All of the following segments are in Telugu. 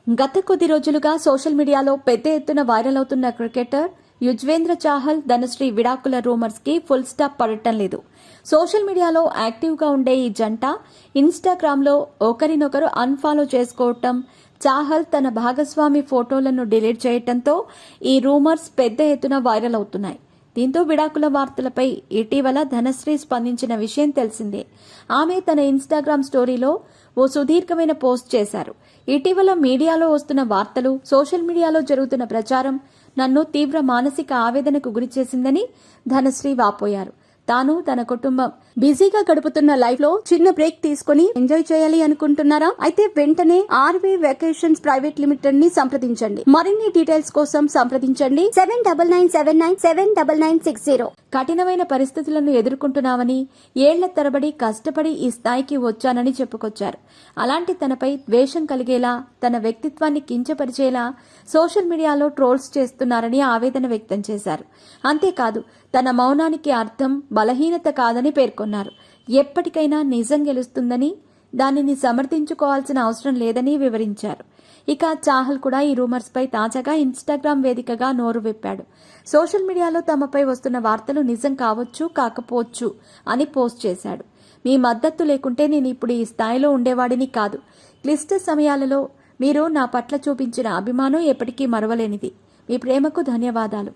గత కొద్ది రోజులుగా సోషల్ మీడియాలో పెద్ద ఎత్తున వైరల్ అవుతున్న క్రికెటర్ యుజ్వేంద్ర చాహల్ ధనశ్రీ విడాకుల రూమర్స్ కి ఫుల్ స్టాప్ పడటం లేదు. సోషల్ మీడియాలో యాక్టివ్ గా ఉండే ఈ జంట ఇన్స్టాగ్రామ్ లో ఒకరినొకరు అన్ఫాలో చేసుకోవటం, చాహల్ తన భాగస్వామి ఫోటోలను డిలీట్ చేయటంతో ఈ రూమర్స్ పెద్ద ఎత్తున వైరల్ అవుతున్నాయి. దీంతో విడాకుల వార్తలపై ఇటీవల ధనశ్రీ స్పందించిన విషయం తెలిసిందే. ఆమె తన ఇన్స్టాగ్రామ్ స్టోరీలో ఓ సుదీర్ఘమైన పోస్ట్ చేశారు. ఇటీవల మీడియాలో వస్తున్న వార్తలు, సోషల్ మీడియాలో జరుగుతున్న ప్రచారం నన్ను తీవ్ర మానసిక ఆవేదనకు గురిచేసిందని ధనశ్రీ వాపోయారు. తాను తన కుటుంబం బిజీగా గడుపుతున్న లైఫ్ లో చిన్న బ్రేక్ తీసుకుని ఎంజాయ్ చేయాలి అనుకుంటున్నారా? అయితే వెంటనే ఆర్వీ వెకేషన్స్ ప్రైవేట్ లిమిటెడ్ ని సంప్రదించండి. మరిన్ని డీటెయిల్స్ కోసం సంప్రదించండి 7997979960. కఠినమైన పరిస్థితులను ఎదుర్కొంటున్నామని, ఏళ్ల తరబడి కష్టపడి ఈ స్థాయికి వచ్చానని చెప్పుకొచ్చారు. అలాంటి తనపై ద్వేషం కలిగేలా, తన వ్యక్తిత్వాన్ని కించపరిచేలా సోషల్ మీడియాలో ట్రోల్స్ చేస్తున్నారని ఆవేదన వ్యక్తం చేశారు. అంతేకాదు, తన మౌనానికి అర్థం బలహీనత కాదని పేర్కొన్నారు. ఎప్పటికైనా నిజం గెలుస్తుందని, దానిని సమర్థించుకోవాల్సిన అవసరం లేదని వివరించారు. ఇక చాహల్ కూడా ఈ రూమర్స్ పై తాజాగా ఇన్స్టాగ్రామ్ వేదికగా నోరు విప్పాడు. సోషల్ మీడియాలో తమపై వస్తున్న వార్తలు నిజం కావచ్చు, కాకపోవచ్చు అని పోస్ట్ చేశాడు. మీ మద్దతు లేకుంటే నేను ఇప్పుడు ఈ స్థాయిలో ఉండేవాడిని కాదు. క్లిష్ట సమయాలలో మీరు నా పట్ల చూపించిన అభిమానం ఎప్పటికీ మరవలేనిది. మీ ప్రేమకు ధన్యవాదాలు.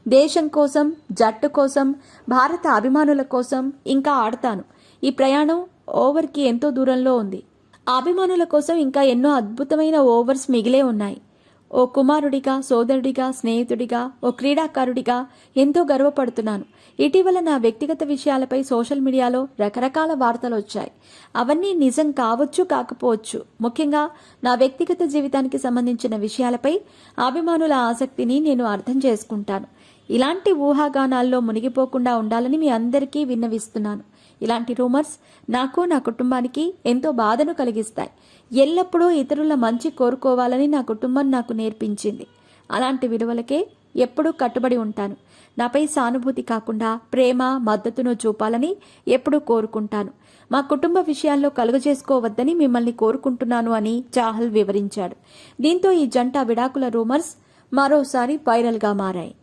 దేశం కోసం, జట్టు కోసం, భారత అభిమానుల కోసం ఇంకా ఆడతాను. ఈ ప్రయాణం ఓవర్కి ఎంతో దూరంలో ఉంది. అభిమానుల కోసం ఇంకా ఎన్నో అద్భుతమైన ఓవర్స్ మిగిలే ఉన్నాయి. ఓ కుమారుడిగా, సోదరుడిగా, స్నేహితుడిగా, ఓ క్రీడాకారుడిగా ఎంతో గర్వపడుతున్నాను. ఇటీవల నా వ్యక్తిగత విషయాలపై సోషల్ మీడియాలో రకరకాల వార్తలు వచ్చాయి. అవన్నీ నిజం కావచ్చు, కాకపోవచ్చు. ముఖ్యంగా నా వ్యక్తిగత జీవితానికి సంబంధించిన విషయాలపై అభిమానుల ఆసక్తిని నేను అర్థం చేసుకుంటాను. ఇలాంటి ఊహాగానాల్లో మునిగిపోకుండా ఉండాలని మీ అందరికీ విన్నవిస్తున్నాను. ఇలాంటి రూమర్స్ నాకు, నా కుటుంబానికి ఎంతో బాధను కలిగిస్తాయి. ఎల్లప్పుడూ ఇతరుల మంచి కోరుకోవాలని నా కుటుంబం నాకు నేర్పించింది. అలాంటి విలువలకే ఎప్పుడూ కట్టుబడి ఉంటాను. నాపై సానుభూతి కాకుండా ప్రేమ, మద్దతును చూపాలని ఎప్పుడూ కోరుకుంటాను. మా కుటుంబ విషయాల్లో కలుగజేసుకోవద్దని మిమ్మల్ని కోరుకుంటున్నాను అని చాహల్ వివరించాడు. దీంతో ఈ జంట విడాకుల రూమర్స్ మరోసారి వైరల్గా మారాయి.